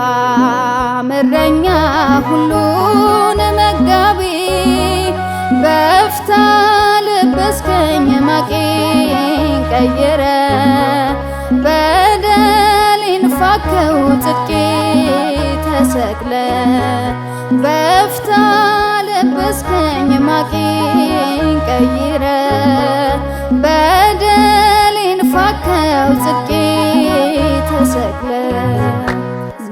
መልካም እረኛ ሁሉን መጋቢ በፍታ ለበስከኝ ማቄን ቀየረ በደሌን ፋከው ጽድቄ ተሰቅለ በፍታ ለበስከኝ ማቄን ቀየረ በደሌን ፋከው ጽድቄ ተሰቅለ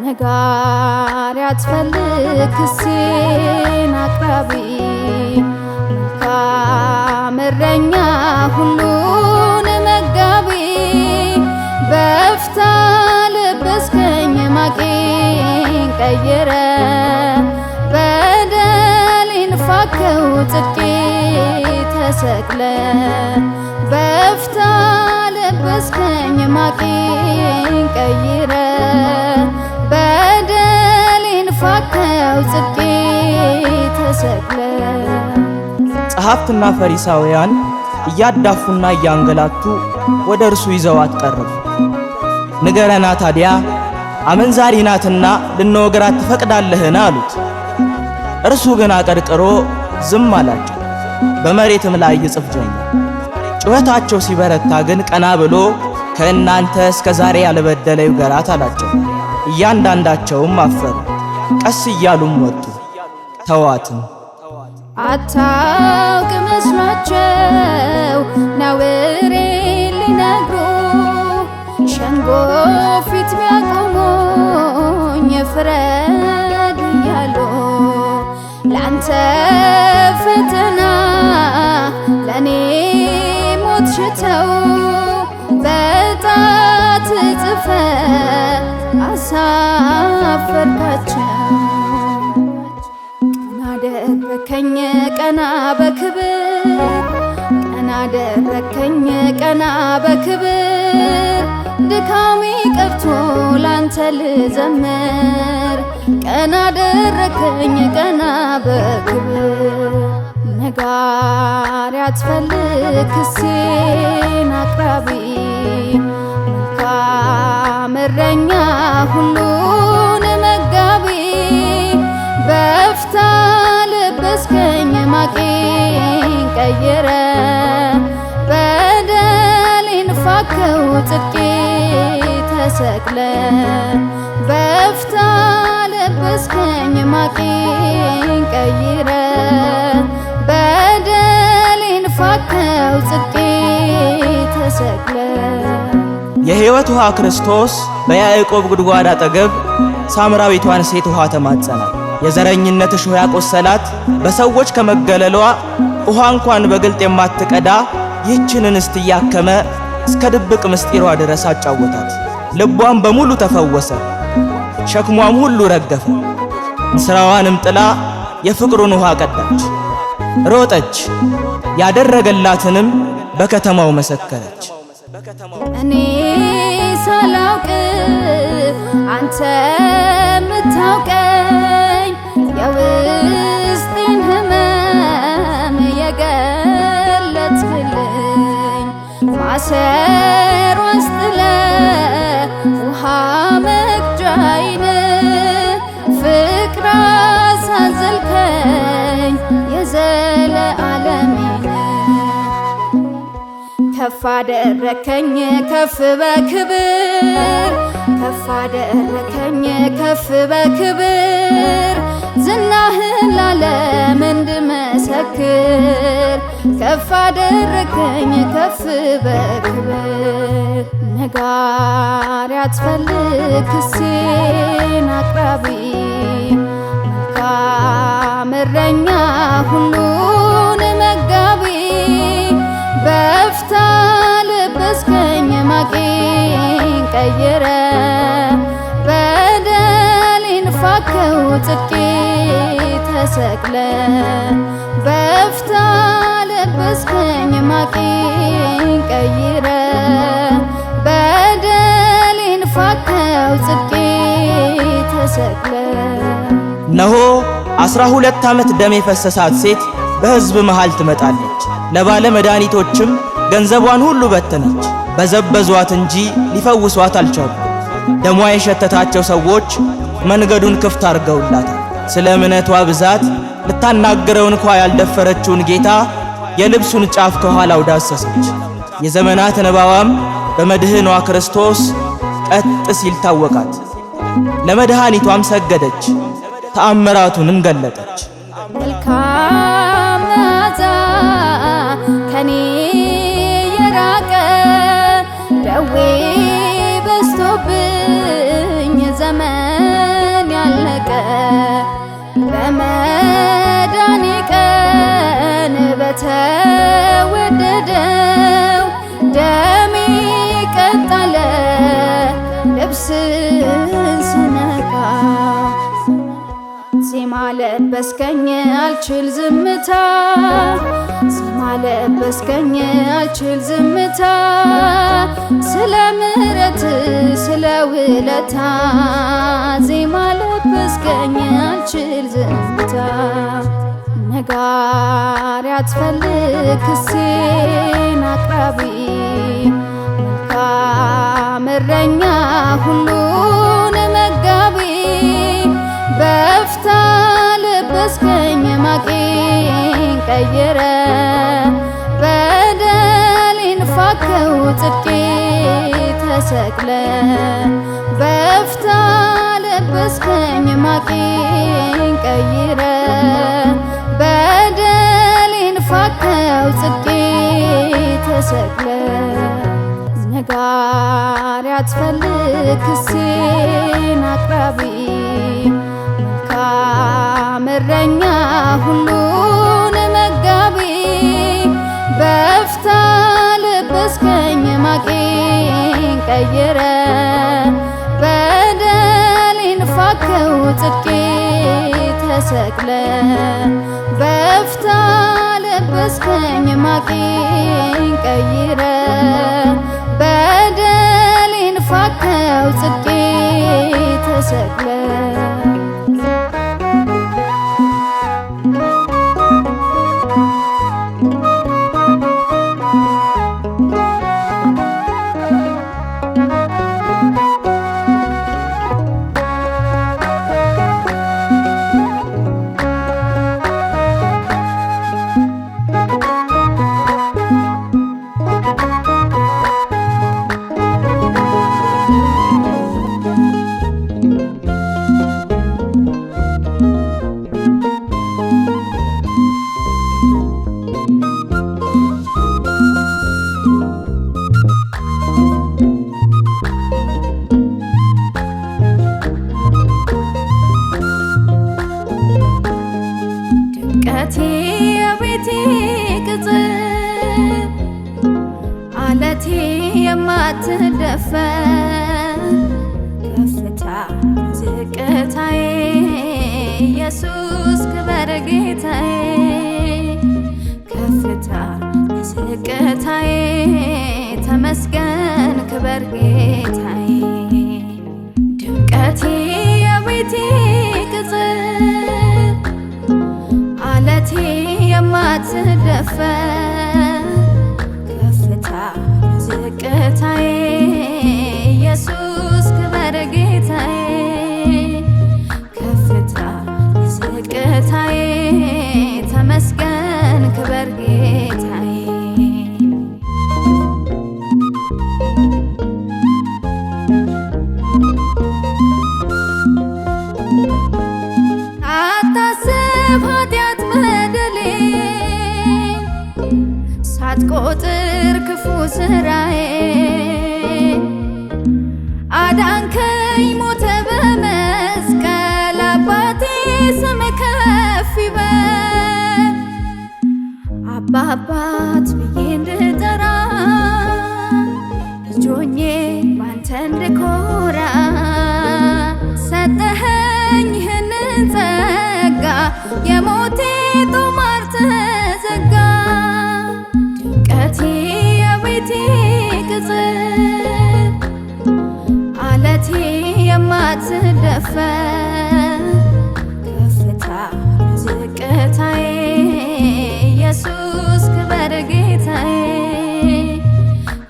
ነጋሪ አትፈልግ ክሴን አቅራቢ መልካም እረኛ ሁሉን መጋቢ በፍታ ለበስከኝ ማቄን ቀየረ በደሌን ፋከው ጽድቄ ተሰቅለ በፍታ ለበስከኝ ማቄን ቀየረ በደሌን ፋከው ጽድቄ ተሰቅለ። ጸሐፍትና ፈሪሳውያን እያዳፉና እያንገላቱ ወደ እርሱ ይዘዋት ቀረቡ። ንገረና ታዲያ አመንዛሪ ናትና ልንወግራት ትፈቅዳለህን አሉት። እርሱ ግን አቀርቅሮ ዝም አላቸው። በመሬትም ላይ ይጽፍ ጀመር። ጩኸታቸው ሲበረታ ግን ቀና ብሎ ከእናንተ እስከ ዛሬ ያልበደለ ይውገራት አላቸው። እያንዳንዳቸውም አፈሩ። ቀስ እያሉም ወጡ፣ ተዋትም። አታውቅ መስሏቸው ነውሬ ሊነግሩ ሸንጎ ፊት ቢያቆሙኝ ፍረድ እያሉ ላንተ ፈተና ለኔ ሞት ሽተው በጣት ጽፈ አሳፈርካቸው። ቀና አደረከኝ ቀና በክብር ቀና አደረከኝ ቀና በክብር ድካሜ ቀርቶ ላንተ ልዘምር ቀና አደረከኝ ቀና በክብር ነጋሪ አትፈልግ ክሴን አቅራቢ መልካም እረኛ ሁሉን መጋቢ በፍታ ለበስከኝ ማቄን ቀየረ በደሌን ፋከው ጽድቄ ተሰቅለ በፍታ ለበስከኝ ማቄን ቀየረ በደሌን ፋከው ጽድቄ ተሰቅለ። የሕይወት ውሃ ክርስቶስ በያዕቆብ ጉድጓድ አጠገብ ሳምራዊቷን ሴት ውሃ ተማጸናት። የዘረኝነት እሾህ ያቆሰላት በሰዎች ከመገለሏ ውሃ እንኳን በግልጥ የማትቀዳ ይህችን እንስት እያከመ እስከ ድብቅ ምስጢሯ ድረስ አጫወታት። ልቧም በሙሉ ተፈወሰ፣ ሸክሟም ሁሉ ረገፈ። እንስራዋንም ጥላ የፍቅሩን ውሃ ቀዳች፣ ሮጠች፣ ያደረገላትንም በከተማው መሰከረች። እኔ ሳላውቅ አንተ ምታውቀኝ የውስጤን ህመም የገለጥክልኝ ማሰሮ አስጥለ ውሃ መቅጃዬን ፍቅር አሳዘልከኝ የዘለዓለሜን ከፍ አደረከኝ ከፍ በክብር ከፍ አደረከኝ ከፍ በክብር ዝናህን ላለም እንድመሰክር ከፍ አደረከኝ ከፍ በክብር ነጋሪ አትፈልግ ክሴን አቅራቢ መልካም እረኛ ሁሉን መጋቢ በፍታ ለበስከኝ ማቄን ቀየረ በደሌን ፋከው ጽድቄ ተሰቅለ በፍታ ለበስከኝ ማቄን ቀየረ በደሌን ፋከው ጽድቄ ተሰቅለ። እነሆ 12 ዓመት ደም የፈሰሳት ሴት በሕዝብ መሃል ትመጣለች። ለባለ መድኃኒቶችም ገንዘቧን ሁሉ በተነች። በዘበዟት እንጂ ሊፈውሷት አልቻሉ። ደሟ የሸተታቸው ሰዎች መንገዱን ክፍት አርገውላታል። ስለ እምነቷ ብዛት ልታናገረው እንኳ ያልደፈረችውን ጌታ የልብሱን ጫፍ ከኋላው ዳሰሰች። የዘመናት እንባዋም በመድህኗ ክርስቶስ ቀጥ ሲል ታወቃት። ለመድኃኒቷም ሰገደች፣ ተአምራቱንም ገለጠች። መልካም መዓዛ ከኔ የራቀ ደዌ በዝቶብኝ ዘመን ያለቀ በመዳኔ ቀን በተወደደው ደሜ ቀጠለ ልብስን ስነካ ዜማ ለበስከኝ አልችል ዝምታ ዜማ ለበስከኝ አልችል ዝምታ ስለ ምሕረት ስለ ውለታ ዜማ ለበስከኝ አልችል ዝምታ ነጋሪ አትፈልግ ክሴን አቅራቢ መልካም እረኛ ሁሉን መጋቢ በፍታ ለበስከኝ ማቄን ቀየረ በደሌን ፋከው ጽድቄ ተሰቅለ በፍታ ለበስከኝ ማቄን ቀየረ በደሌን ፋከው ጽድቄ ተሰቅለ ነጋሪ አትፈልግ ክሴን አቅራቢ መልካም እረኛ ሁሉን መጋቢ በፍታ ለበስከኝ ማቄን ቀየረ በደሌን ፋከው ጽድቄ ተሰቅለ በፍታ ለበስከኝ ማቄን ቀየረ በደሌን ፋከው ጽድቄ ተሰቅለ የቤቴ ቅጽር አለቴ የማትደፈር ከፍታ ዝቅታዬ ኢየሱስ ክበር ጌታዬ ከፍታ ዝቅታዬ ተመስገን ክበር ጌታዬ ድምቀቴ የቤቴ ቅጽር አለቴ የማትደፈር ከፍታ ዝቅታዬ ኢየሱስ ክበር ጌታዬ ከፍታ ዝቅታዬ ተመስገን ክበር ጌታዬ አታስብ ኃጢአት በደሌን ሳትቆጥር ክፉ ስራዬ አዳንከኝ ሞተ በመስቀል አባቴ ስም ከፍ ይበል አባባት ብዬ እንድጠራ ልጆኜ ባንተ እንድኮራ ሰጠኸኝ ይህንን ጸጋ የሞቴ ጦማር ተዘጋ ድምቀቴ የቤቴ ቅጽር አለቴ የማትደፈር ከፍታ ዝቅታዬ ኢየሱስ ክበር ጌታዬ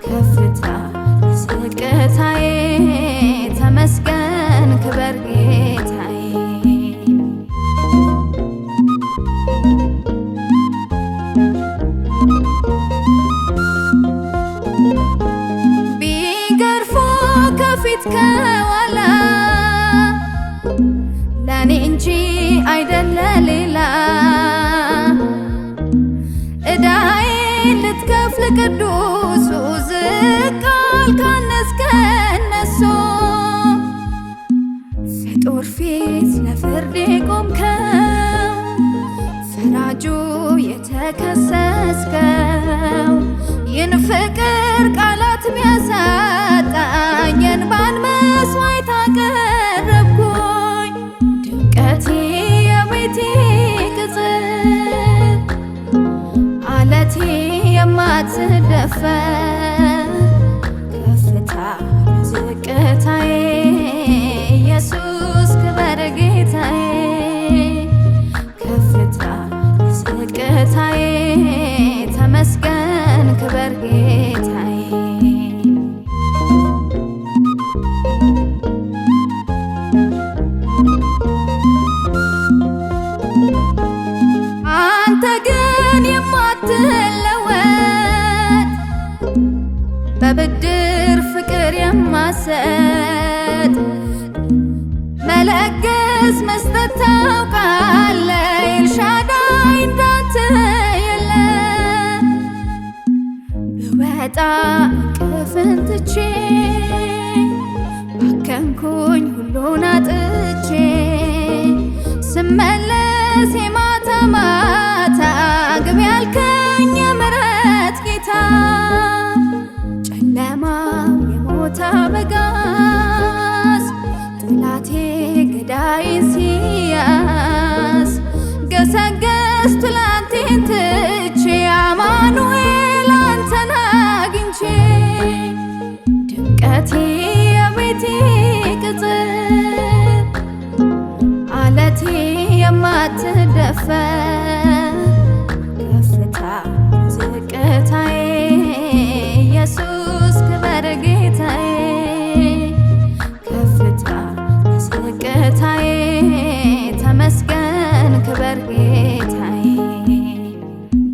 ከፍታ ዝቅታዬ ተመስገን ክበር ጌታዬ ከፊት ከኋላ ለኔ እንጂ አይደለ ሌላ ዕዳዬን ልትከፍል ቅዱሱ ዝቅ አልክ አነስክ ከእነሱ ፍጡር ፊት ለፍርድ የቆምከው ፈራጁ የተከሰስከው ይህን ፍቅር ቃላት ሚያሳጣኝ የእንባን መስዋዕት አቀረብኩኝ ድምቀቴ የቤቴ ቅጽር አለቴ የማትደፈር ከፍታ ዝቅታዬ ኢየሱስ ክበር ጌታዬ ከፍታ ዝቅታዬ ተመስገን ክበር ጌታዬ አንተ ግን የማትለወጥ በብድር ፍቅር የማሰጥ መለገስ መስጠት ታውቃለህ ኤልሻዳይ እንዳንተ የለም ብወጣ እቅፍን ትቼ ባከንኩኝ ሁሉን አጥቼ ስመለስ የማታ ማታ ግብ ያልከኝ የምሕረት ጌታ ጨለማው የሞት አበጋዝ ጠላቴ ገዳይን ሲያዝ ገሰገስ ትላንቴን ትቼ አማኑኤል አንተን አግኝቼ ድምቀቴ የቤቴ ቅጽር አለቴ የማትደፈር ከፍታ ዝቅታዬ ኢየሱስ ክበር ጌታዬ ከፍታ ዝቅታዬ ተመስገን ክበር ጌታዬ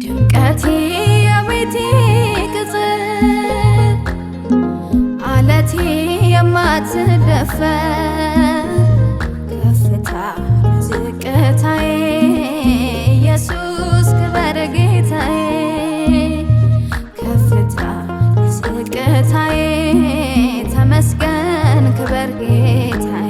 ድምቀቴ የቤቴ ቅጽር አለቴ የማትደፈር ከፍታ ዝቅታዬ ኢየሱስ ክበር ጌታዬ ከፍታ ዝቅታዬ ተመስገን ክበር ጌታዬ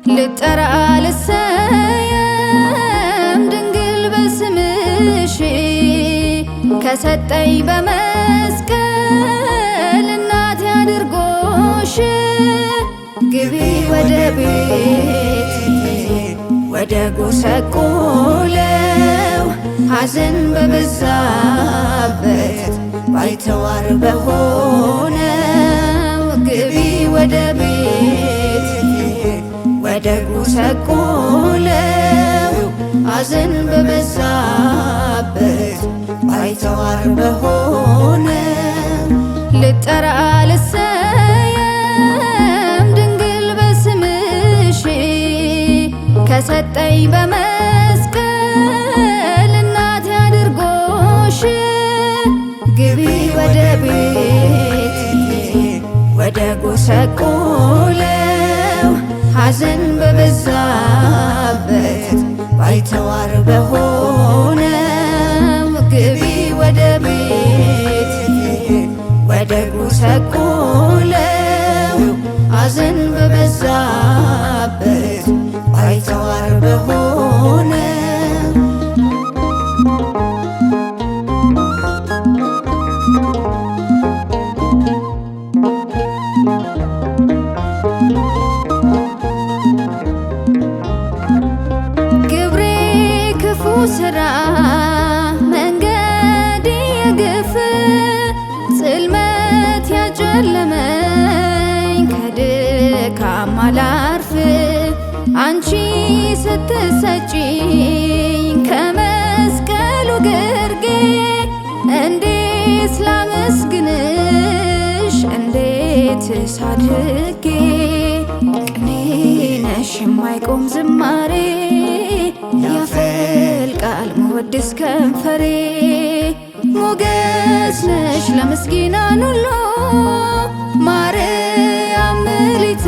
ልጠራ ልሰየም ድንግል በስምሽ ከሰጠኝ በመስቀል እናቴ አድርጎሽ ግቢ ወደ ቤት ወደ ጎሰቆለው ሐዘን በበዛበት ባይተዋር በሆነው ግቢ ወደ ቤት ወደ ጎሰቆለው ሐዘን በበዛበት ባይተዋር በሆነው ልጠራ ልሰየም ድንግል በስምሽ ከሰጠኝ በመስቀል እናቴ አድርጎሽ ግቢ ወደ ቤት ወደ ጎሰቆለው ሐዘን በበዛበት ባይተዋር በሆነው ግቢ ወደ ቤት ወደ ጎሰቆለው ሐዘን በበዛበት ባይተዋር በሆነው ስትሰጪኝ ከመስቀሉ ግርጌ እንዴት ላመስግንሽ እንዴትስ አድርጌ ቅኔ ነሽ የማይቆም ዝማሬ ያፈልቃል መወድስ ከንፈሬ ሞገስ ነሽ ለምስኪናን ሁሉ ማርያም ምልዕተ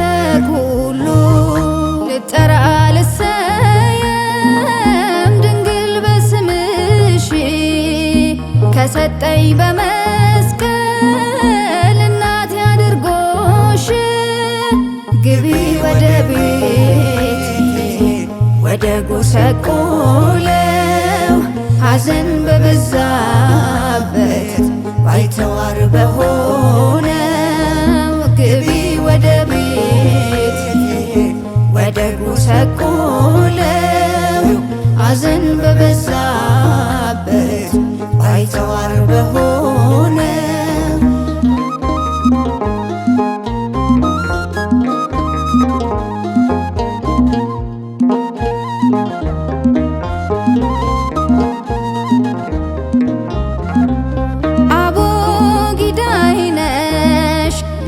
ኩሉ ልጠራ ልሰየም ድንግል በስምሽ ከሰጠኝ በመስቀል እናቴ አድርጎሽ ግቢ ወደ ቤት ወደ ጎሰቆለው ሐዘን በበዛበት ባይተዋር በሆነው ግቢ ወደ ቤት ወደ ጎሰቆለው ሐዘን በበዛበት ባይተዋር በሆነው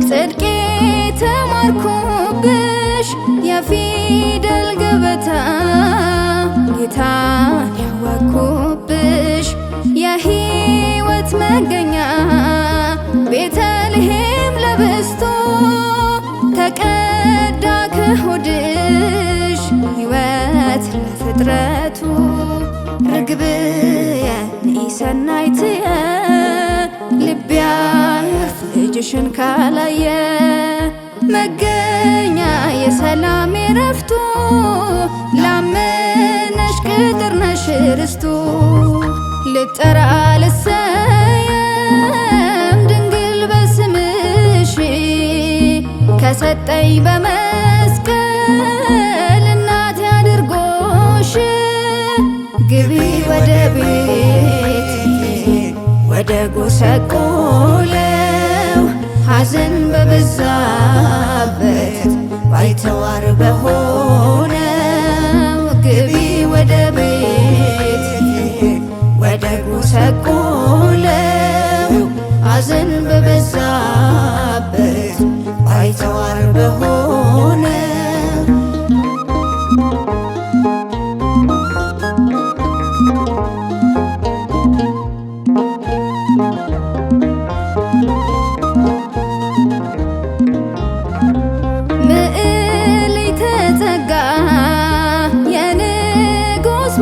ጽድቄ ተማርኩብሽ የፊደል ገበታ ጌታን ያወቅኩብሽ የሕይወት መገኛ ቤተልሔም ለብስቶ ተቀዳ ከሆድሽ ሕይወት ለፍጥረቱ ርግብየ ሰናይትየ ልቤ ያርፍ ልጅሽን ካላየ መገኛ የሰላም ረፍቱ ላመነሽ ቅጥር ነሽ ርስቱ ልጠራ ልሰየም ድንግል በስምሽ ከሰጠኝ በመስቀል እናቴ አድርጎሽ ግቢ ወደ ቤት ወደ ጎሰቆለው ሐዘን በበዛበት ባይተዋር በሆነው ግቢ ወደ ቤት ወደ ጎሰቆለው ሐዘን በበዛበት ባይተዋር በሆነው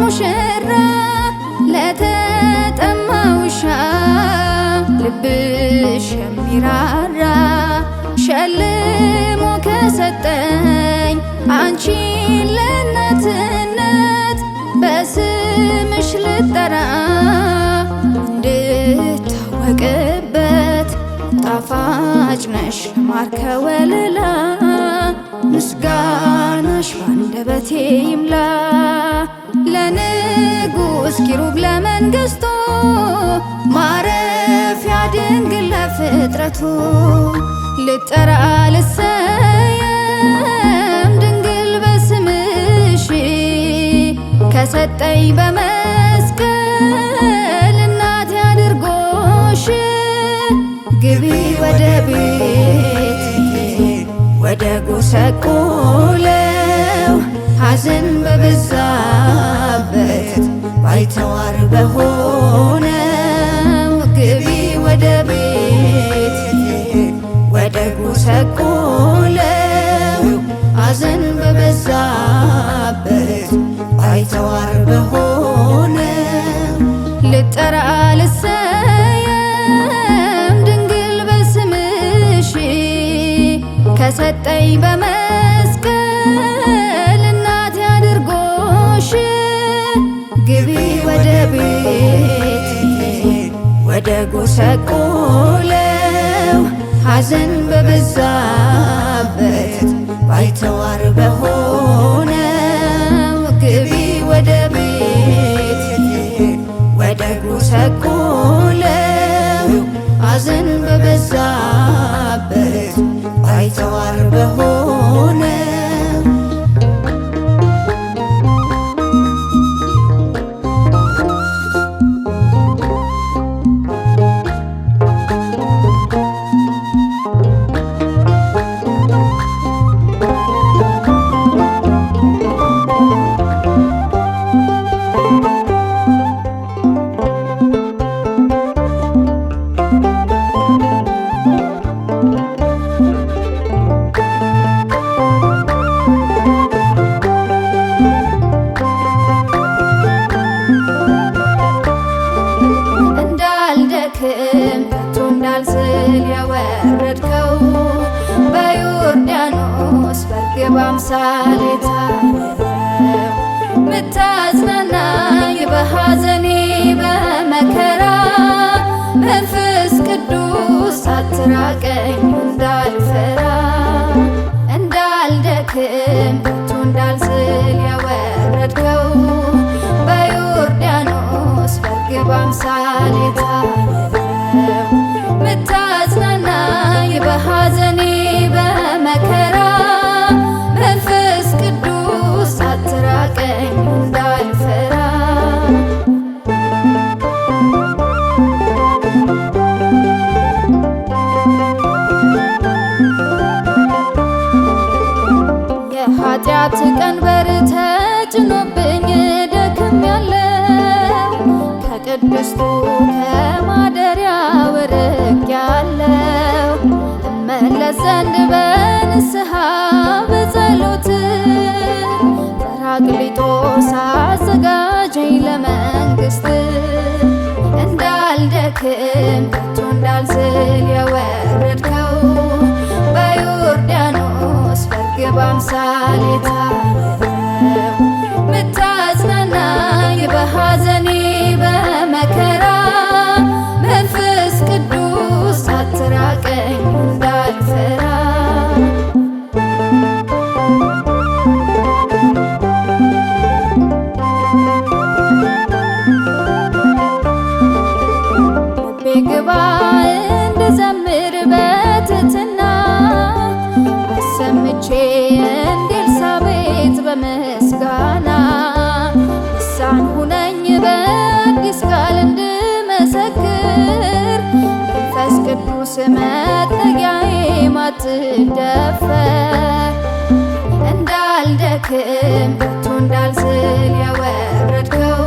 ሙሽራ ለተጠማ ውሻ ልብሽ የሚራራ ሸልሞ ከሰጠኝ አንቺን ለእናትነት በስምሽ ልጠራ እንድታወቅበት ጣፋጭ ነሽ ማር ከወለላ ምስጋናሽ ባንደበቴ ይምላ ለንጉሥ ኪሩብ ለመንግሥቱ ማረፊያ ድንግል ለፍጥረቱ ልጠራ ልሰየም ድንግል በስምሽ ከሰጠኝ በመስቀል እናቴ አድርጎሽ ግቢ ወደ ቤት ወደ ጎሰቆለው ሐዘን በበዛበት ባይተዋር በሆነው ግቢ ወደ ቤት ወደ ጎሰቆለው ሐዘን በበዛበት ባይተዋር በሆነው ልጠራ ልሰየም ድንግል በስምሽ ከሰጠኝ በመስቀል እናቴ አድርጎሽ ግቢ ወደ ቤት ወደ ጎሰቆለው ሐዘን በበዛበት ባይተዋር በሆነው ግቢ ወደ ቤት ወደ ጎሰቆለው ሐዘን በበዛበት ባይተዋር በሆነው በሐዘኔ በመከራ መንፈስ ቅዱስ አትራቀኝ እንዳልፈራ እንዳልደክም ከቶ እንዳልዝል ያወረድከው በዮርዳኖስ በርግብ አምሳል የታረገው ምታጽናናኝ በሐዘኔ በመከራ መንፈስ ቅዱስ አትራቀኝ እንዳልፈራ የኃጢአት ቀንበር ተጭኖብኝ ደክሜያለሁ ከቅድስቱ ከማደሪያው ርቄያለሁ እመለስ ዘንድ በንስሐ በጸሎት ጰራቅሊጦስ አዘጋጀኝ ለመንግሥት እንዳልደክም ከቶ እንዳልዝል ያወረድከው በዮርዳኖስ በርግብ አምሳል የታረገው ምታጽናናኝ በሐዘኔ በመከራ መንፈስ ቅዱስ አትራቀኝ እንዳልፈራ ልቤ ግባ እንድዘምር በትሕትና አሰምቼ እንደ ኤልሳቤጥ በምስጋና ልሳን ሁነኝ በአዲስ ቃል እንድመሰክር መንፈስ ቅዱስ መጠጊያዬ ማትደፈር እንዳልደክም ከቶ እንዳልዝል ያወረድከው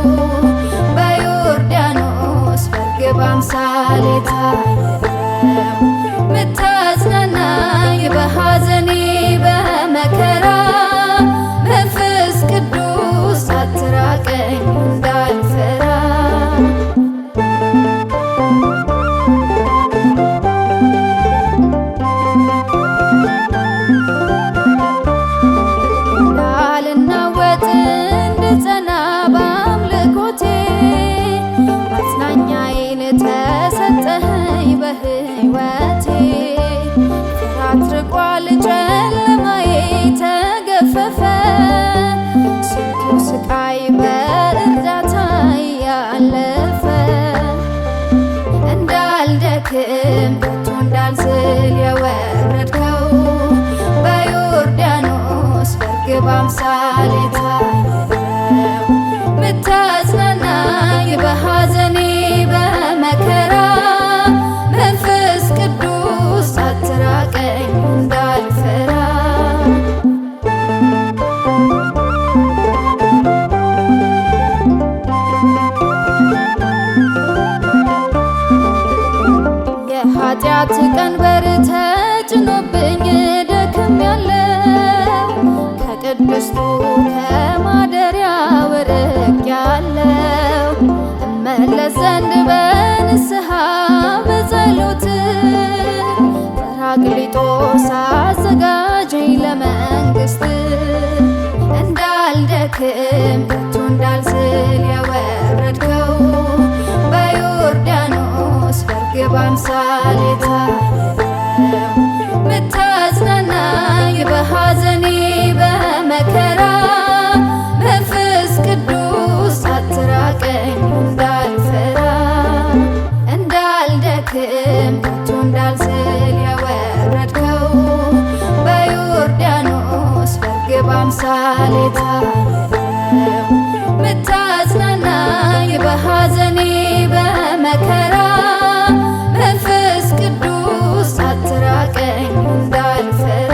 በዮርዳኖስ በርግብ አምሳል የታረገው ምታጽናናኝ በሐዘኔ በመከራ መንፈስ ቅዱስ አትራቀኝ እንዳልፈራ እንዳልናወጥ እንድጸና በአምልኮቴ ማጽናኛዬን ተሰጠኸኝ በሕይወቴ ፍርሃት ርቋል ጨለማዬ ተገፈፈ ስንቱ ስቃይ በእርዳታ ያለፈ እንዳልደክም ከቶ እንዳልዝል ያወረድከው በዮርዳኖስ በርግብ አምሳል የታረገው ምታጽናናኝ በሐዘኔ በመከራ መንፈስ ቅዱስ አትራቀኝ እንዳልፈራ የኃጢአት ቀንበር ተጭኖብኝ ደክሜያለሁ ከቅድስቱ ከማደሪያው ርቄያለሁ እመለስ ዘንድ በንስሐ በጸሎት ጰራቅሊጦስ አዘጋጀኝ ለመንግሥት እንዳልደክም ከቶ እንዳልዝል ያወረድከው በዮርዳኖስ በርግብ አምሳል የታረገው ምታጽናናኝ በሐዘኔ በመከራ መንፈስ ቅዱስ አትራቀኝ እንዳልፈራ እንዳልደክም ከቶ እንዳልዝል ያወረድከው በዮርዳኖስ በርግብ አምሳል የታረገው ምታጽናናኝ በሐዘኔ በመከራ መንፈስ ቅዱስ አትራቀኝ እንዳልፈራ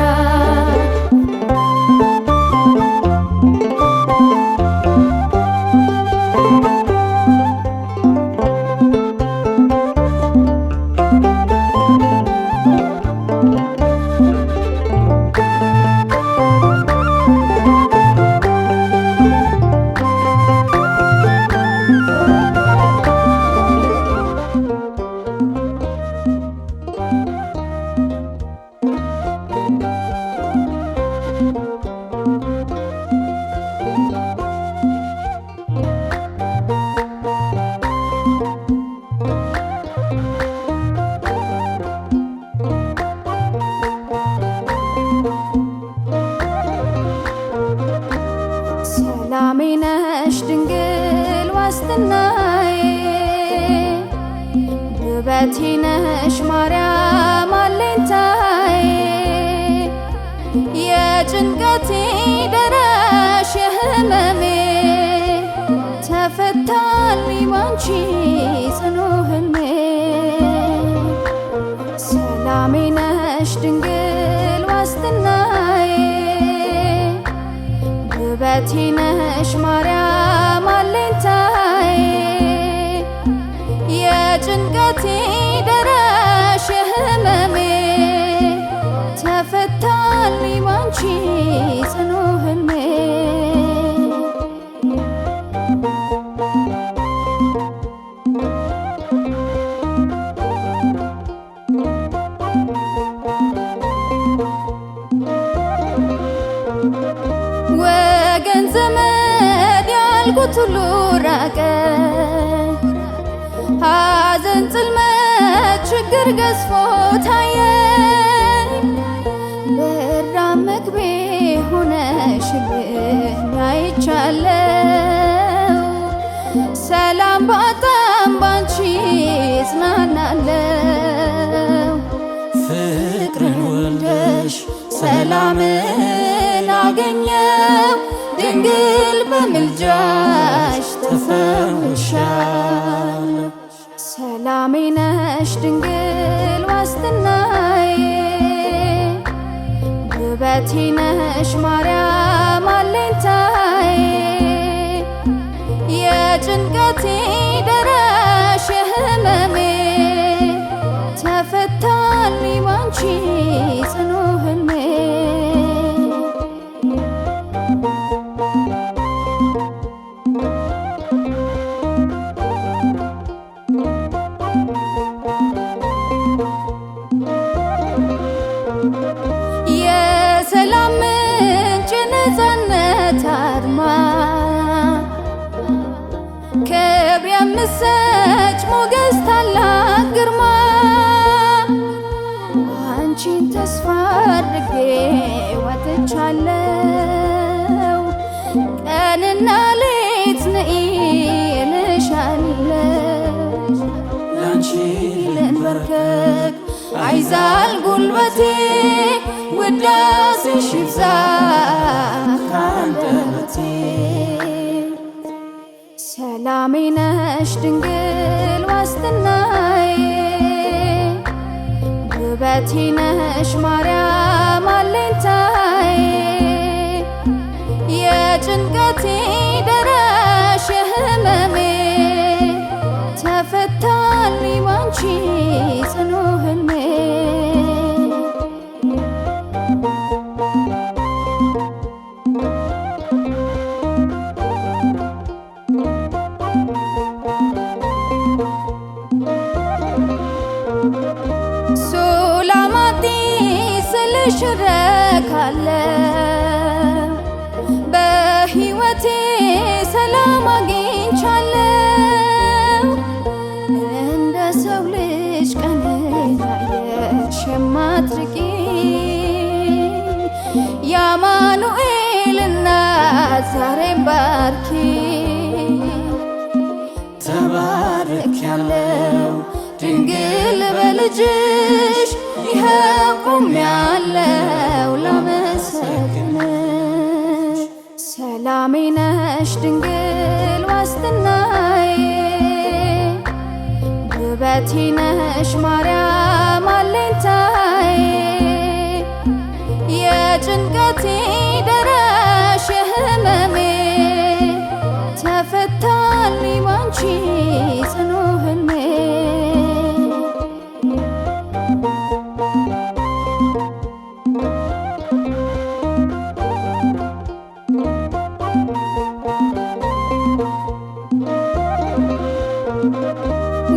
ውበቴ ነሽ ማርያም አለኝታዬ የጭንቀቴ ደራሽ የህመሜ ተፈታልኝ ባንቺ ጽኑ ህልሜ ሰላሜ ነሽ ድንግል ዋስትናዬ ውበቴ ነሽ ማርያም አለኝታዬ የጭንቀቴ ደራሽ የህመሜ ተፈታልኝ ባንቺ ጽኑ ህልሜ ወገን ዘመድ ያልኩት ሁሉ ራቀ ሐዘን ጽልመት ችግር ገዝፎ ታየኝ ብራብ ምግቤ ሆነሽልኝ አይቻለው ሰላም ባጣም ባንቺ እጽናናለው ፍቅርን ወልደሽ ሰላምን አገኘው ድንግል በምልጃሽ ተፈውሻለሁ ሰላሜ ነሽ ድንግል ዋስትናዬ ውበቴ ነሽ ማርያም አለኝታዬ የጭንቀቴ ደራሽ የህመሜ ተፈታልኝ ባንቺ ጽኑ ህልሜ የሰላም ምንጭ ነፃነት አርማ ክብር የምትሰጭ ሞገስ ታላቅ ግርማ አንቺን ተስፋ አድርጌ ወጥቻለሁ ቀንና ሌት ነይ እልሻለሁ ላንቺ ልንበርከክ አይዛል ጉልበቴ ውዳሴሽ ይብዛ ከአንደበቴ ሰላሜ ነሽ ድንግል ዋስትናዬ ውበቴ ነሽ ማርያም አለኝታዬ የጭንቀቴ ደራሽ የህመሜ ተፈታልኝ ባንቺ ጽኑ ህልሜ ሱላማጢ ስልሽ ረካለሁ በሕይወቴ ሰላም አግኝቻለሁ እንደ ሰው ልጅ ቀኔን አየሽ የማትርቂ የአማኑኤል እናት ዛሬም ባርኪ ተባርኬያለሁ ድንግል በልጅሽ ይኸው ቆሜያለሁ ላመሰግንሽ ሰላሜ ነሽ ድንግል ዋስትናዬ ውበቴ ነሽ ማርያም አለኝታዬ የጭንቀቴ ደራሽ የህመሜ ተፈታልኝ ባንቺ ጽኑ ህልሜ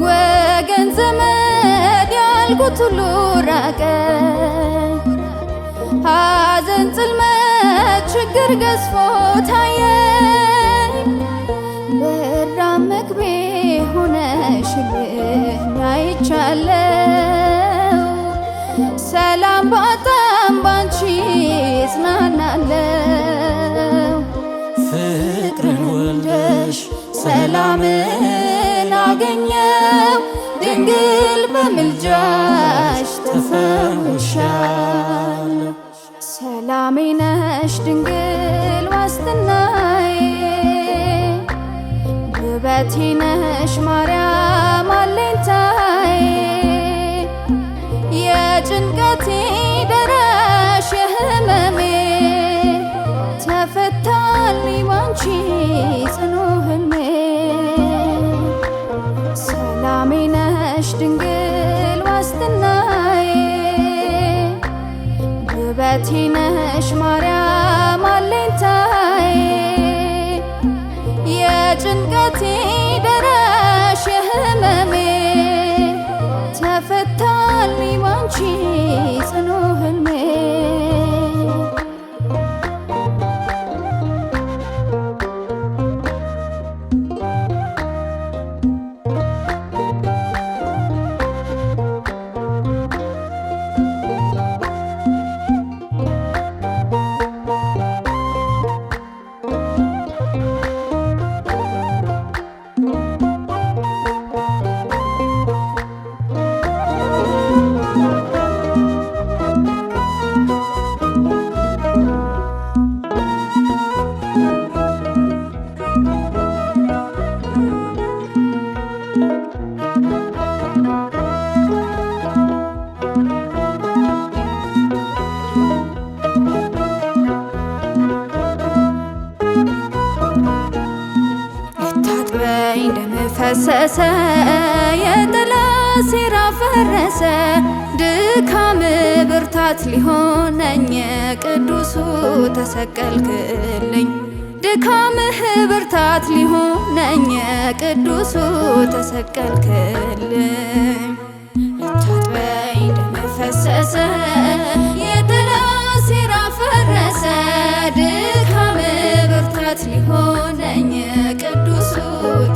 ወገን ዘመድ ያልኩት ሁሉ ራቀ ሐዘን ጽልመት ችግር ገዝፎ ታየኝ ብራብ ምግቤ ሆነሽልኝ አይቻለው ሰላም ባጣም ባንቺ እጽናናለው ፍቅርን ወልደሽ ሰላምን አገኘው ድንግል በምልጃሽ ተፈውሻለሁ። ሰላሜ ነሽ ድንግል ዋስትናዬ፣ ውበቴ ነሽ ማርያም አለኝታዬ። የጭንቀቴ ደራሽ የህመሜ ተፈታልኝ ባንቺ ጽኑ ህልሜ። ሰላሜ ነሽ ድንግል ዋስትናዬ፣ ውበቴ ነሽ ማርያም አለኝታዬ። የጭንቀቴ ደራሽ የህመሜ ተፈታልኝ ባንቺ ጽኑ ህልሜ። ልታጥበኝ ደም ፈሰሰ፣ የጠላት ሴራ ፈረሰ። ድካም ብርታት ሊሆነኝ ቅዱሱ ተሰቀልክልኝ። ድካምህ ብርታት ሊሆነኝ ቅዱሱ ተሰቀልክልኝ። ልታጥበኝ ደም ፈሰሰ፣ የጠላት ሴራ ፈረሰ። ድካም ብርታት ሊሆነኝ ቅዱሱ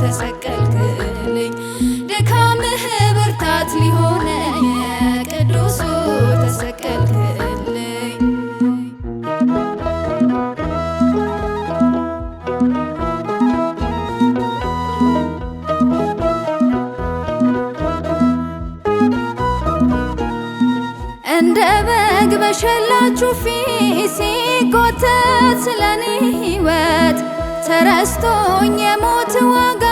ተሰቀልክልኝ። ድካምህ ብርታት ሊሆነኝ ቅዱሱ ተሰቀልክልኝ። እንደ በግ በሸላችሁ ፊት ሲጎተት ስለኔ ሕይወት ተረስቶኝ የሞት ዋጋ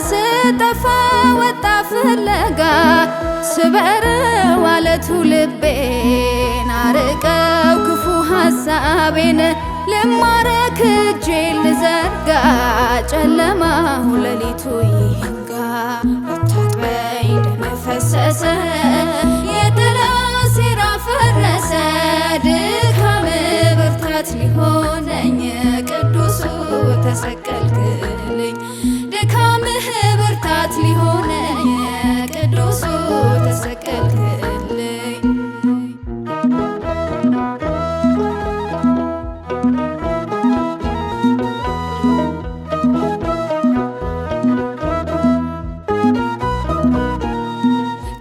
ስጠፋ ወጣ ፍለጋ። ስበረው አለቱ ልቤን አርቀው ክፉ ሐሳቤን ልማረክ እጄን ልዘርጋ ጨለማው ሌሊቱ ይንጋ። ልታጥበኝ ደም ፈሰሰ፣ የጠላት ሴራ ፈረሰ። ድካም ብርታት ሊሆነኝ ቅዱሱ ተሰቀልክልኝ። ድካምህ ብርታት ሊሆነኝ ቅዱሱ ተሰቀልክልኝ።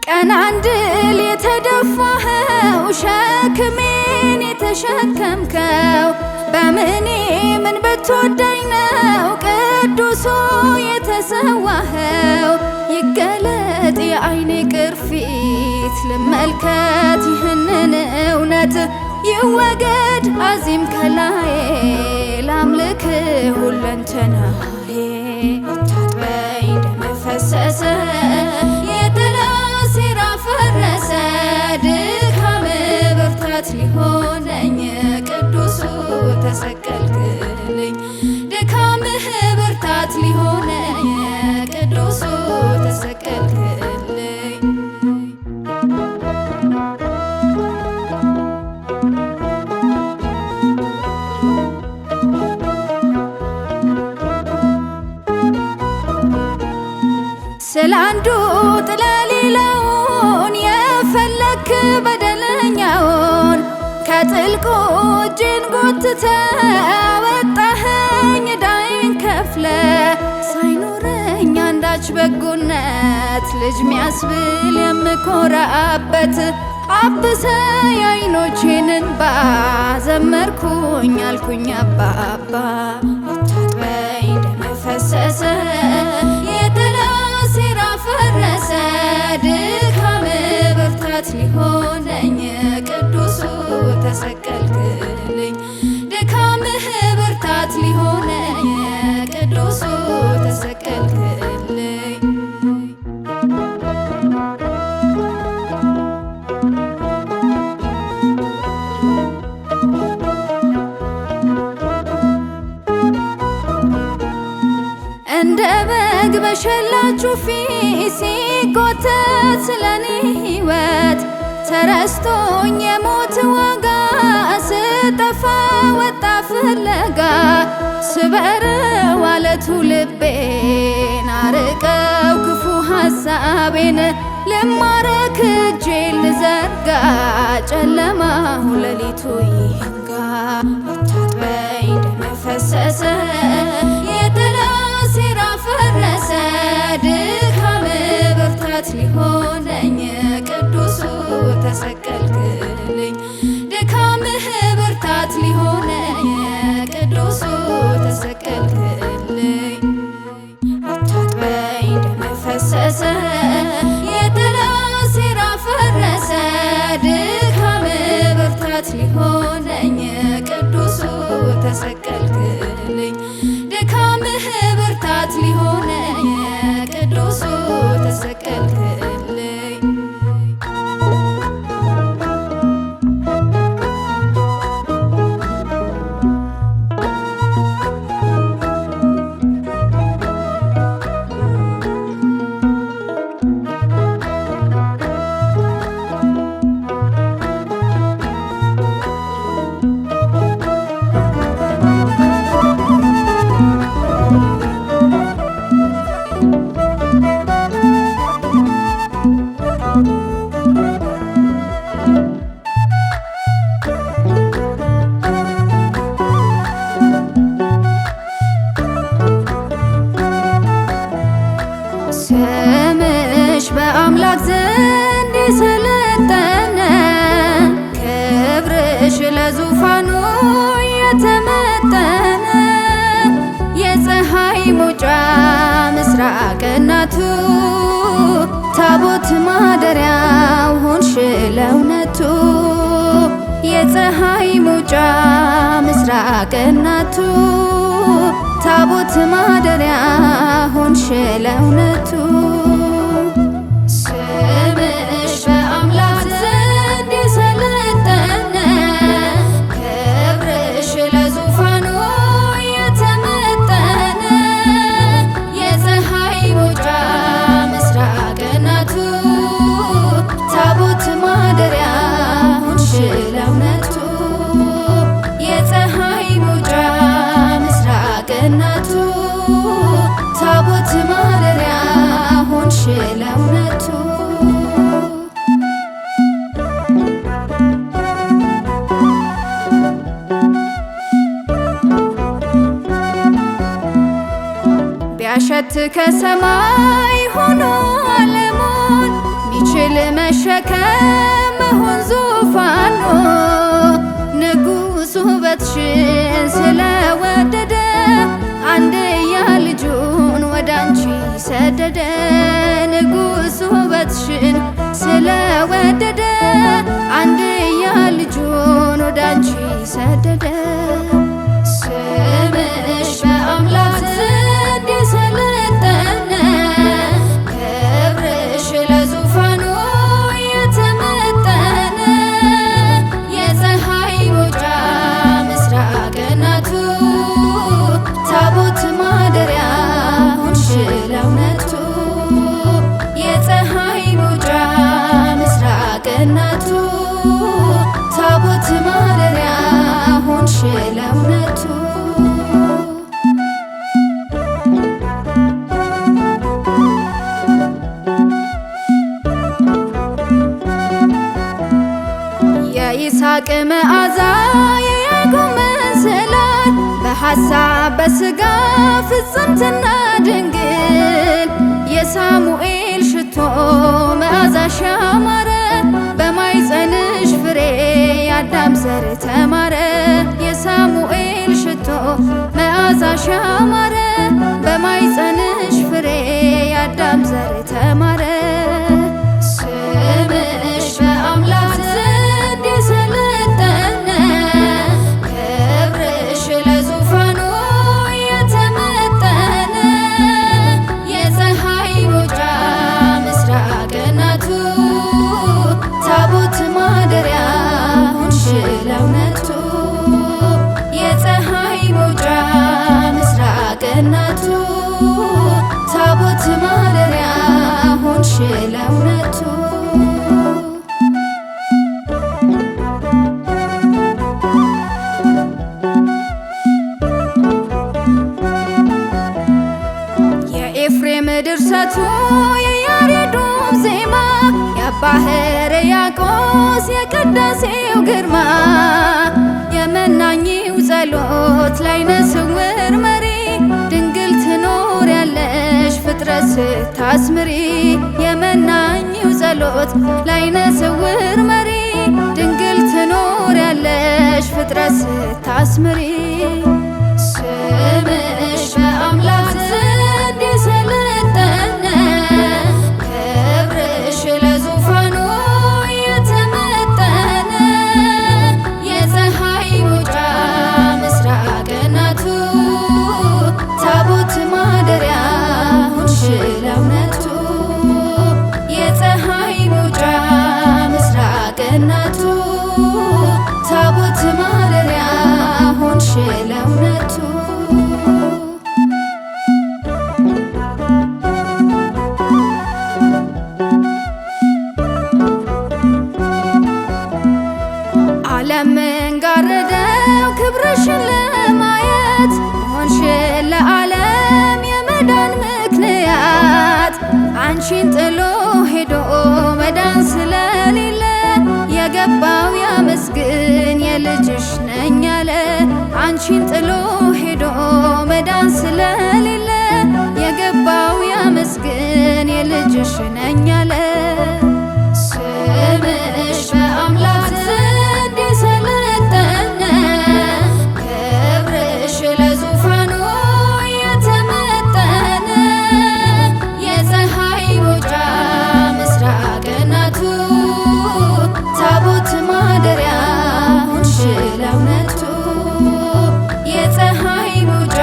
ቀን አንድል የተደፋኸው ሸክሜን የተሸከምከው በምኔ ምን ብትወደኝ ነው ቅዱሱ የተሰዋኸው? ይገለጥ የዓይኔ ቅርፊት ልመልከት ይህንን እውነት፣ ይወገድ አዚም ከላዬ ላምልክ ሁለንተናዬ። ልታጥበኝ ደም ፈሰሰ፣ የጠላት ሴራ ፈረሰ። ድካም ብርታት ሊሆነኝ ቅዱሱ ተሰቀልክልኝ። ድካምህ ብርታት ሊሆነኝ ቅዱሱ ተሰቀልክልኝ። ስላንዱ ጥለ ሌላውን የፈለክ በደለኛውን ከጥልቁ እጅን ጎትተ አወጣኸኝ ዕዳዬን ከፍለ። ሳይኖረኝ አንዳች በጎነት ልጅ ሚያስብል የምኮራበት አብሰ የዓይኖቼን እንባ ዘመርኩኝ አልኩኝ አባባ። ልታጥበኝ ደም ፈሰሰ፣ የጠላት ሴራ ፈረሰ። ተሰቀልክልኝ ድካምህ ብርታት ሊሆነኝ ቅዱሱ ተሰቀልክልኝ እንደ በግ በሸላቹ ፊት ሲጎተት ስለኔ ሕይወት ተረስቶኝ የሞት ዋጋ ስጠፋ ወጣ ፍለጋ ስበረው አለቱ ልቤን አርቀው ክፉ ሐሳቤን ልማረክ እጄን ልዘርጋ ጨለማው ሌሊቱ ይንጋ ታጥበኝ ደም ፈሰሰ ሴራ ፈረሰ ድካም ብርታት ሊሆነኝ ቅዱሱ ተሰቀልክልኝ ድካምህ ብርታት ሊሆነኝ ቅዱሱ ተሰቀልክልኝ አታጥበኝ ደም ፈሰሰ ሴራ ፈረሰ ድካም ብርታት ሊሆነኝ ቅዱሱ ተሰቀልክልኝ ድካምህ ብርታት ሊሆነኝ ቅዱሱ ተሰቀልክልኝ ስምሽ በአምላክ ዘንድ የሰለጠነ ክብርሽ ለዙፋኑ የተመጠነ የፀሐይ መውጫ ምስራቅ እናቱ ታቦት ማደሪያው ሆንሽ ለእውነቱ የፀሐይ መውጫ ምስራቅ እናቱ ታቦት ማደሪያ ሆንሽ ለእውነቱ ስምሽ በአምላክ ዘንድ የሰለጠነ ክብርሽ ለዙፋኑ የተመጠነ የፀሐይ መውጫ ምስራቅ እናቱ ታቦት ማደሪያ ሆንሽ ለእውነቱ የፀሐይ መውጫ እናቱ ታቦት ማደሪያ ሆንሽ ለእውነቱ ቢያሸት ከሰማይ ሆኖ ዓለሙን ቢችል መሸከም መሆን ዙፋኑ ንጉሡ ውበትሽን ስለወደደ አንድያ ልጁን ወዳንቺ ሰደደ ንጉሡ ውበትሽን ስለወደደ አንድያ ልጁን ወዳንቺ ሰደደ ስምሽ በአምላክ ዘንድ የሰለጠነ ክብርሽ ለዙፋኑ የተመጠነ የፀሐይ መውጫ ምስራቅ እናቱ ታቦት ማደሪያ ሆንሽ ለእውነቱ የፀሐይ መውጫ ምስራቅ እናቱ ታቦት ማደሪያ ሆንሽ ለእውነቱ የይስሐቅ መዓዛ የያዕቆብ መሰላል በሐሳብ በሥጋ ፍጽምትና ድንግል የሳሙኤል ሽቶ መዓዛሽ ያማረ በማኅፀንሽ ፍሬ የአዳም ዘር ተማረ የሳሙኤል ሽቶ መዓዛሽ ያማረ በማኅፀንሽ ፍሬ የአዳም ዘር ተማረ ስምሽ በአምላክ ዘንድ የሰለጠነ ለእውነቱ የኤፍሬም ድርሰቱ የያሬዱም ዜማ የአባ ሕርያቆስ የቅዳሴው ግርማ የመናኝው ጸሎት ላይነ ስውር መሪ ድንግል ትኖሪያለሽ ፍጥረት ስታስምሪ የመናኝው ጸሎት ላይነ ስውር መሪ ድንግል ትኖሪያለሽ ፍጥረት ስታስምሪ ስምሽ በአምላክ ዘንድ የሰለጠነ ክብርሽ ለዙፋኑ የተመጠነ የፀሐይ መውጫ ምስራቅ እናቱ ታቦት ማደሪያ ሆንሽ ለእውነቱ የፀሐይ መውጫ ምስራቅ እናቱ ታቦት ማደሪያ ሆንሽ ለእውነቱ ዓለምን ጋረደው ክብርሽን ለማየት ሆንሽ ለዓለም የመዳን ምክንያት አንቺን ጥሎ ሄዶ መዳን ስለሌለ የገባው ያመስግን የልጅሽ ነኝ ያለ አንቺን ጥሎ ሄዶ መዳን ስለሌለ የገባው ያመስግን የልጅሽ ነኝ ያለ ስምሽ በአምላክ ዘንድ የሰለጠነ ክብርሽ ለዙፋኑ የተመጠነ የፀሐይ መውጫ ምስራቅ እናቱ ታቦት ማደሪያ ሆንሽ ለእውነቱ የፀሐይ መውጫ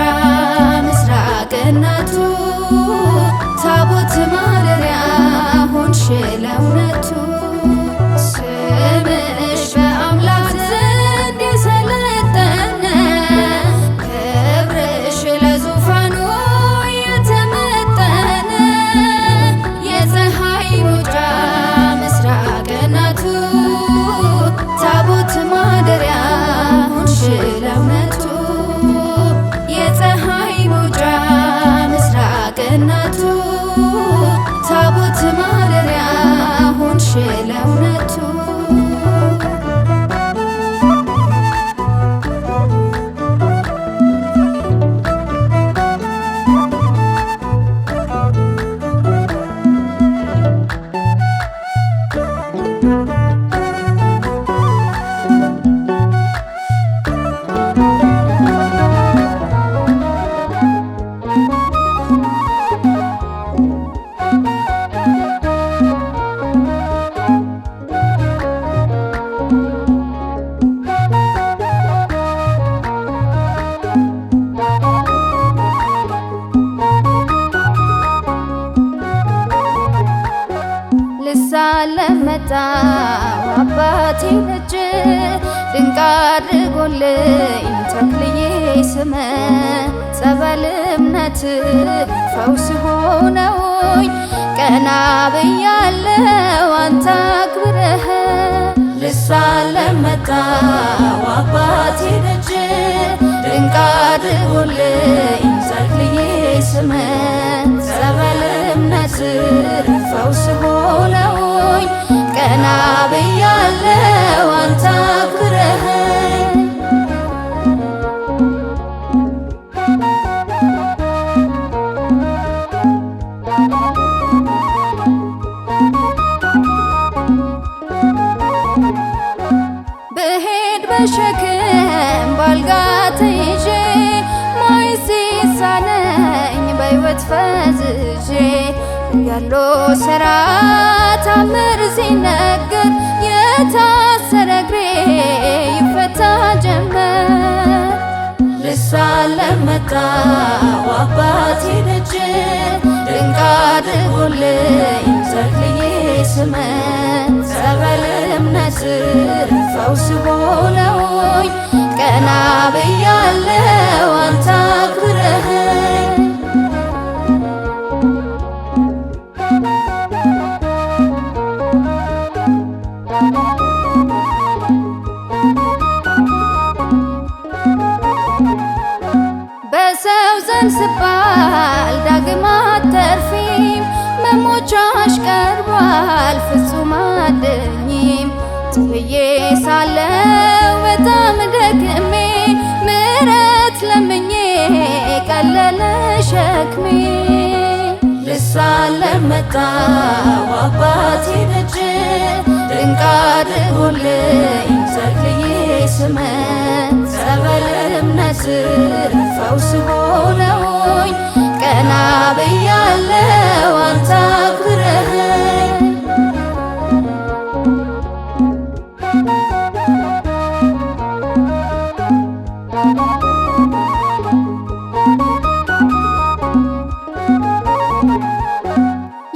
ምስራቅ እናቱ ታቦት ማደሪያ ሆንሽ ለእውነቱ ስምሽ በአምላክ ዘንድ የሰለጠነ ክብርሽ ለዙፋኑ የተመጠነ የፀሐይ መውጫ ምስራቅ እናቱ ታቦት ማደሪያ ሆንሽ ለእውነቱ የፀሐይ መውጫ ምስራቅ እናቱ ታቦት ማደሪያ ሆንሽ ለእውነቱ ልሳለም መጣው አባቴ ደጅ ድንቅ አድርጎልኝ ተክልዬ ስመ ጸበል እምነት ፈውስ ሆነውኝ ቀና ብያለው አንተ አክብረህ ልሳለም መጣው አባቴ ደጅ ድንቅ አድርጎልኝ ተክልዬ ስመ ጸበል እምነት ፈውስ ሆነውኝ ቀና ብያለው አንተ አክብረኸኝ ብሄድ በሸክም ባልጋ ተይዤ ማየት ሲሳነኝ በሕይወት ፈዝዤ ያለው ስራ ታምር ሲነገር የታሰረ እግሬ ይፈታ ጀመር ልሳለም መጣው አባቴ ደጅ ድንቅ አድርጎልኝ ተክልዬ ስመ ጸበል እምነት ፈውስ ሆነውኝ ቀና ብያለው አንተ አክብረኸኝ ይሞታል ስባል ዳግም አትተርፊም፣ መሞቻሽ ቀርቧል ፍጹም አትድኚም። ትብዬ ሳለው በጣም ደክሜ ምሕረት ለምኜ ቀለለ ሸክሜ። ልሳለም መጣሁ አባቴ ደጅ ድንቅ አድርጎልኝ ተክልዬ ስመት ጸበል እምነት ፈውስ ሆነውኝ ቀና ብያለሁ አንተ አክብረኸኝ።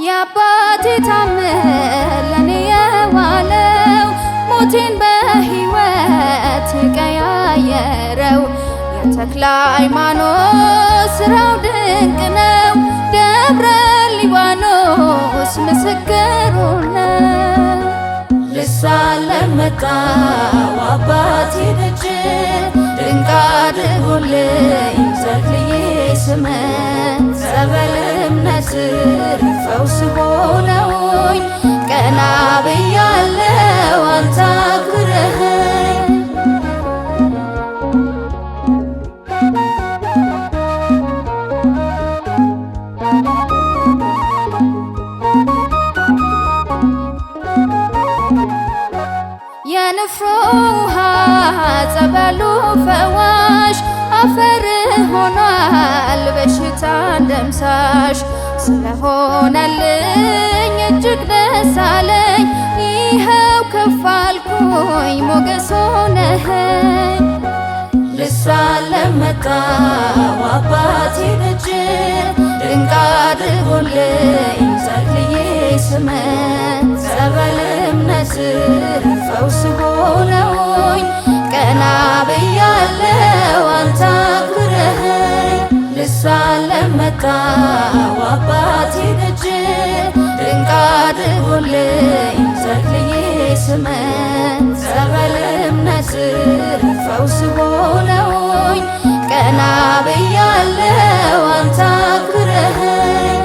የአባቴ ታምር ለኔ የዋለው ሞቴን በሕይወት ቀያየረው። የተክለ ሃይማኖት ስራው ድንቅ ነው፣ ደብረ ሊባኖስ ምስክሩ ነው። ልሳለም መጣሁ አባቴ ደጅ ድንቅ አድርጎልኝ ተክልዬ ስመት ጸበል እምነት ፈውስ ሆነውኝ ቀና ብያለሁ አንተ አክብረኸኝ። የንፍሮ ውሃ ጸበሉ ፈዋሽ አፈር ሆኗል በሽታን ደምሳሽ። ስለሆነልኝ እጅግ ደስ አለኝ ይኸው ከፍ አልኩኝ ሞገስ ሆነኸኝ። ልሳለም መጣሁ አባቴ ደጅ ድንቅ አድርጎልኝ ተክልዬ ስመት ጸበል እምነት ፈውስ ሆነውኝ ቀና ብያለሁ አንተ አክብረኸኝ። ልሳለም መጣሁ አባቴ ደጅ ድንቅ አድርጎልኝ ተክልዬ ስመት ጸበል እምነት ፈውስ ሆነውኝ ቀና ብያለሁ አንተ አክብረኸኝ።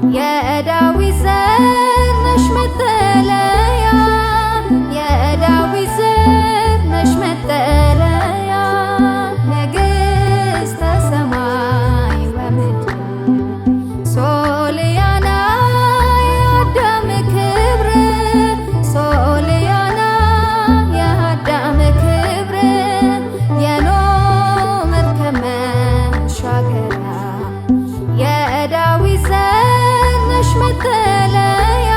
የዳዊት ዘር ነሽ መጠለያ፣ የዳዊት ዘር ነሽ መጠለያ፣ ንግሥተ ሰማይ ወምድር ሶልያና የአዳም ክብር፣ ሶልያና የአዳም ክብር፣ የኖህ መርከብ መሻገሪያ፣ የዳዊት ዘር ነሽ መጠለያ፣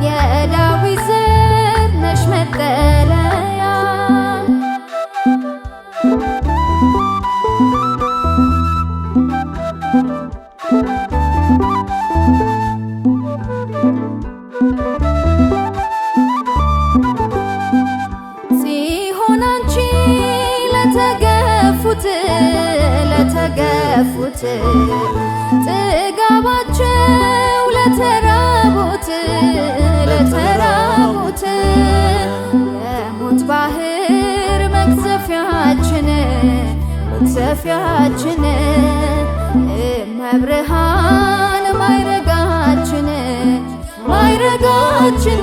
የዳዊት ዘር ነሽ መጠለያ። ሲሆን አንቺ ለተገፉት ለተገፉት ጥጋባቸው ለተራቡት ለተራቡት የሞት ባህር መቅዘፊያችን መቅዘፊያችን እመብርሃን ማይረጋችን ማይረጋችን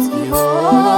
ሲሆን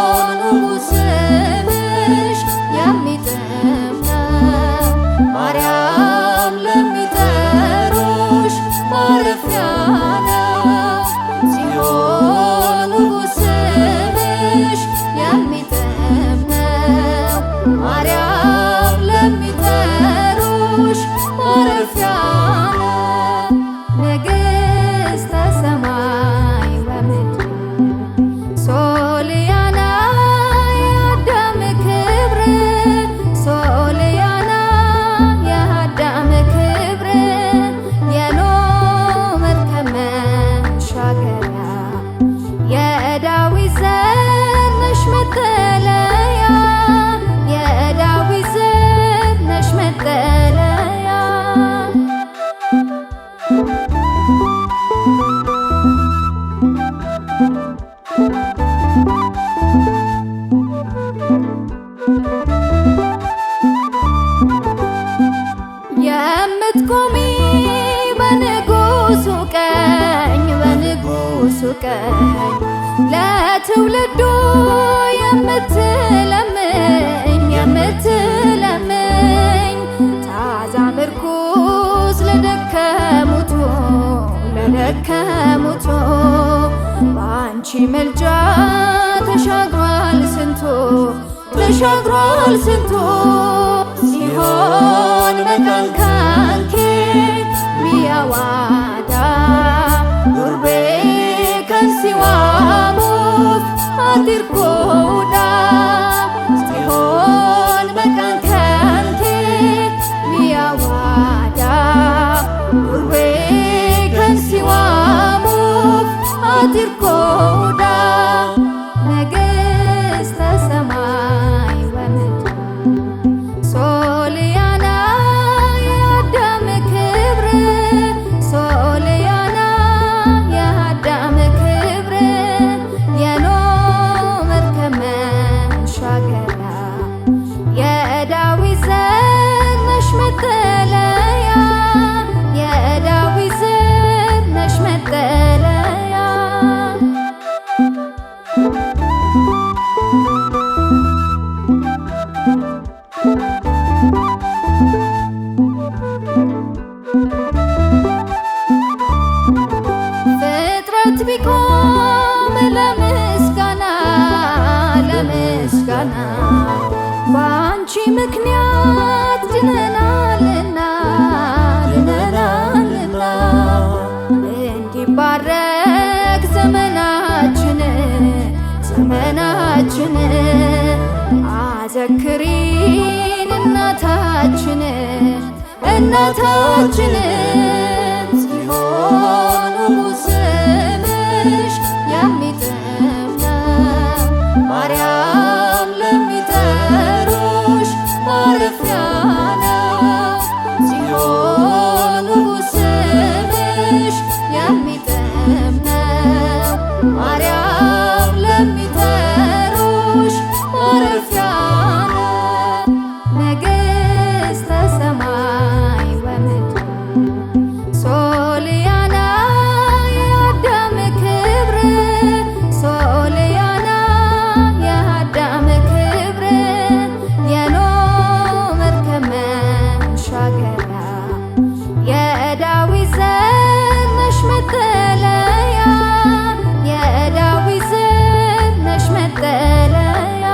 አድርገኝ ለትውልዱ የምትለምኝ ታዛ ምርኩዝ ለደከሙቱ በአንቺ ምልጃ ተሻግሯል ስንቱ ሲሆን መቃን ካንኬ ሚያዋዳ ዱርቤ ከንሲዋሙፍ አድርጎዳ ሲሆን መቃን ካንኬ ሚያዋዳ ዱርቤ ከንሲዋሙፍ አድርጎዳ ነገሥተ ሰማይ ወምድር ሶልያና የአዳም ክብር ሶልያና የአዳም ክብር የኖህ መርከብ መሻገሪያ የዳዊት ዘር ነሽ መጠለያ የዳዊት ዘር ነሽ መጠለያ ፍጥረት ቢቆም ለምስጋና በአንቺ ምክንያት ድነናልና እንዲባረክ ዘመናችን አዘክሪን እናታችን ሲሆን ስምሽ የሚጥም ነው ማርያም ለሚጠሩሽ ማረፊያ ነው ሲሆን ስምሽ የሚጥም ነው ማርያም ለሚጠሩሽ ማረፊያ ነው ነገሥተ ሰማይ ወምድር ሶልያና የአዳም ክብር ሶልያና የአዳም ክብር የኖህ መርከብ መሻገሪያ የዳዊት ዘር ነሽ መጠለያ የዳዊት ዘር ነሽ መጠለያ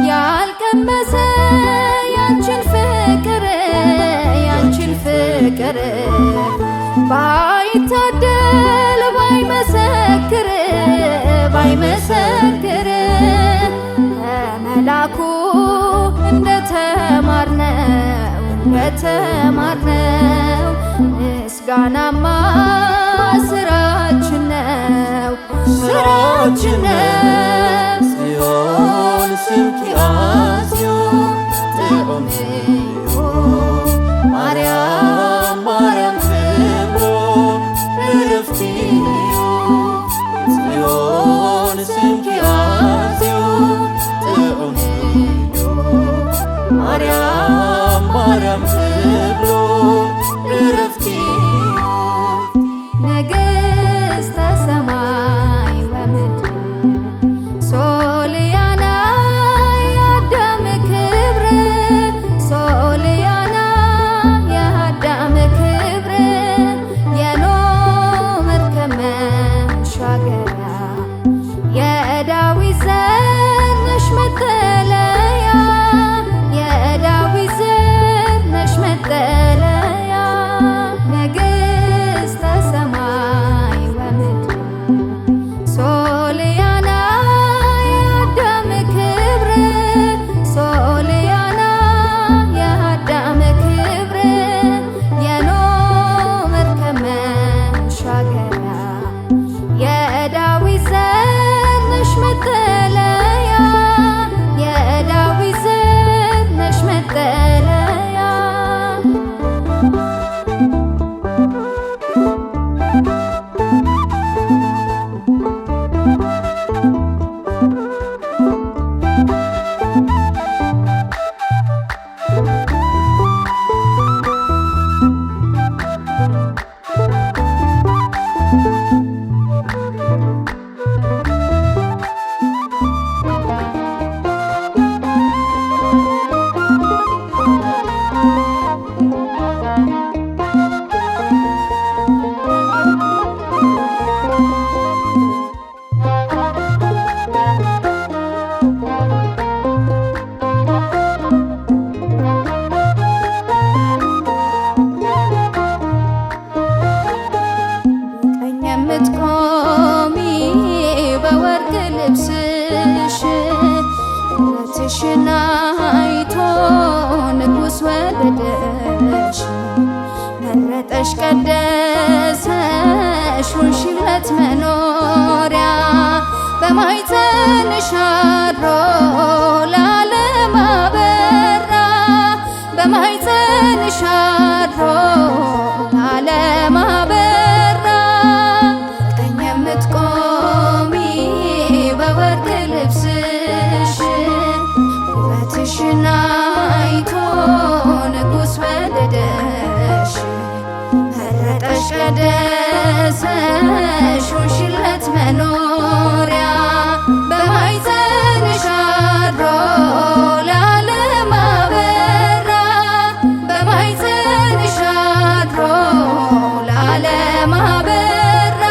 ያልቀመሰ ያንቺን ፍቅር ባይታደል ባይመሰክር ከመላኩ እንደተማርነው ምስጋናማ ስራችን ነው ጽዮን ስምኪ አስዮ ጥዑምዮ ማርያም ክብሮ እረፍትዮ ጽዮን ስምኪ አስዮ ጥዑምዮ ማርያም ክብሮ እረፍትዮ ነገሥተ ሰማይ ወምድር ሶልያና የአዳም ክብር ሶልያና የአዳም መረጠሽ ቀደሰሽ ሆንሽለት መኖሪያ በማኅፀንሽ አድሮ ለዓለም አበራ በማኅፀንሽ አድሮ ለዓለም አበራ ቀኝ የምትቆሚ በወርቅ ልብስሽ ውበትሽን አይቶ ንጉሥ ወደደሽ መረጠሽ ቀደሰሽ ሆንሽለት መኖሪያ በማኅፀንሽ አድሮ ለዓለም አበራ በማኅፀንሽ አድሮ ለዓለም አበራ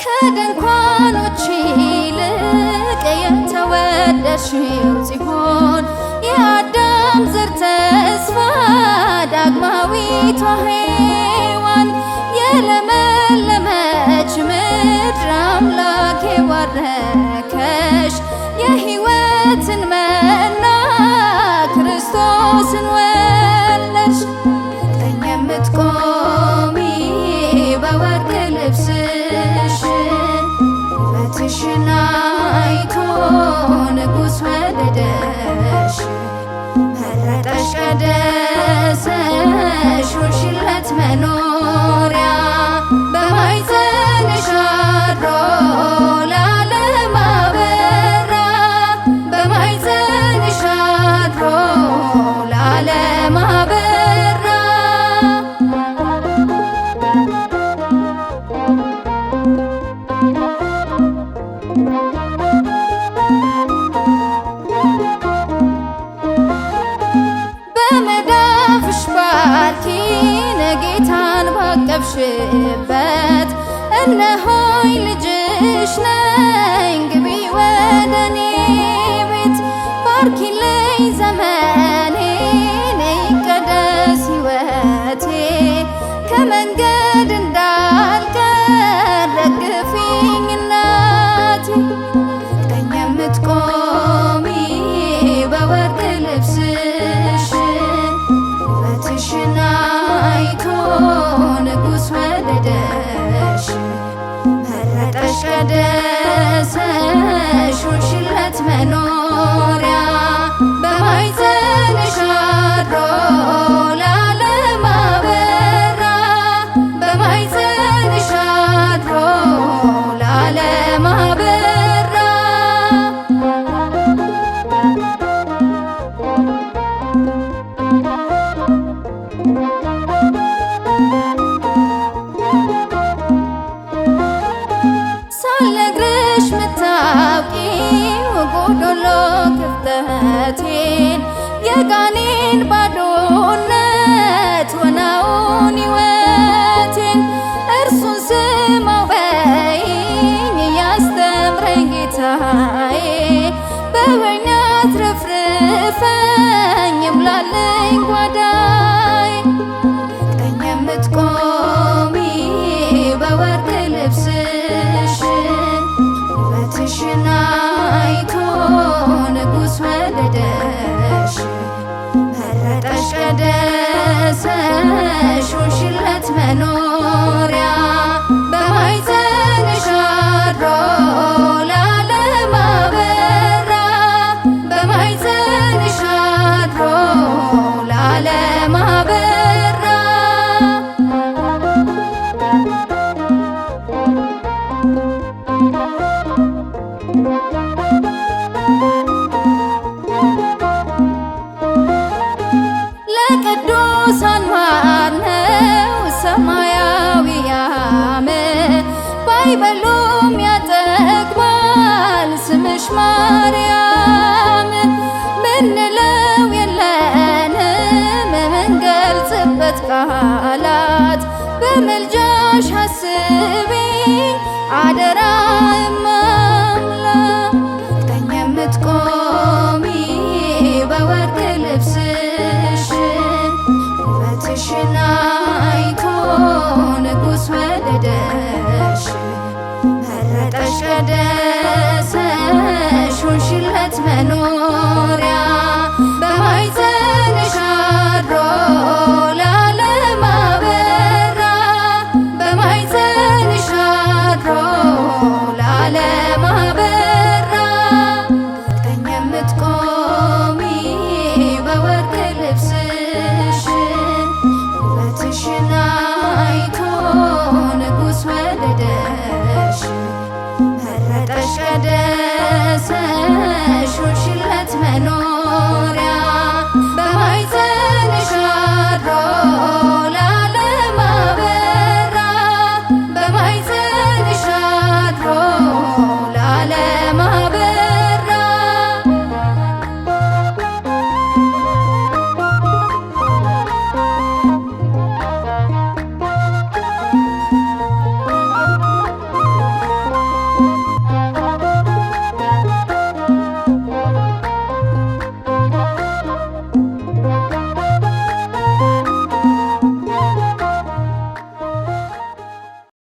ከድንኳኖች ይልቅ የተወደድሽው ጽዮን የአዳም ዘር ተስፋ ዳግማዊቷ ሔዋን የለመለመች ምድር አምላክ የባረከሽ የሕይወትን መና ክርስቶስን ወለድሽ ቀኝ የምትቆሚ በወርቅ ልብስሽ ውበትሽን አይቶ ንጉሥ ወደደሽ መረጠሽ ቀደሰሽ ሆንሽለት መኖሪያ በማኅፀንሽ አድሮ ለዓለም አበራ በማኅፀንሽ አድሮ ለዓለም አበራ በመዳፍሽ ባርኪን ጌታን ባቀፍሽበት እነሆኝ ልጅሽ ነኝ ግቢ ወደኔ ቤት ባርኪልኝ ዘመኔን ይቀደስ ሕይወቴ ከመንገድ እንዳልቀር ደግፊኝ እናቴ ቀኝ የምትቆሚ በወርቅ ልብስሽ ውበትሽን አይቶ ንጉሥ ወደደሽ መረጠሽ ቀደሰሽ ሆንሽለት መኖሪያ በማኅፀንሽ አድሮ ለዓለም አበራ በማኅፀንሽ አድሮ ለዓለም አበራ ሳልነግርሽ ምታውቂው ጎዶሎ ክፍተቴን የጋኔን ባዶነት ሆነውን ሕይወቴን እርሱን ስማው በይኝ ያስተምረኝ ጌታዬ በወይን አትረፍርፈኝ ይሙላልኝ ጓዳዬ ቀኝ የምትቆሚ በወርቅ ልብስሽ ውበትሽን አይቶ ንጉሥ ወደደሽ መረጠሽ ቀደሰሽ ሆንሽለት መኖሪያ በማኅፀንሽ አድሮ ለዓለም አበራ በማኅፀንሽ አድሮ ለዓለም አበራ ለቅዱሳን ማነው ሰማያዊ ያም ባይበሉም ያጠግባል ስምሽ ማርያም ምንለው የለንም ምንገልጽበት ቃላት በምልጃሽ አስቢኝ አደራ እማምላ ቀኝ የምትቆሚ በወርቅ ልብስሽ ውበትሽን አይቶ ንጉሥ ወደደሽ መረጠሽ ቀደሰሽ ሆንሽለት መኖሪያ በማኅፀንሽ አድሮ ለዓለም አበራ በማኅፀንሽ አድሮ ለዓለም አበራ ቀኝ የምትቆሚ በወርቅ ልብስሽ ውበትሽን አይቶ ንጉሥ ወደደሽ መረጠሽ ቀደሰሽ ሆንሽለት መኖሪያ በማኅፀንሽ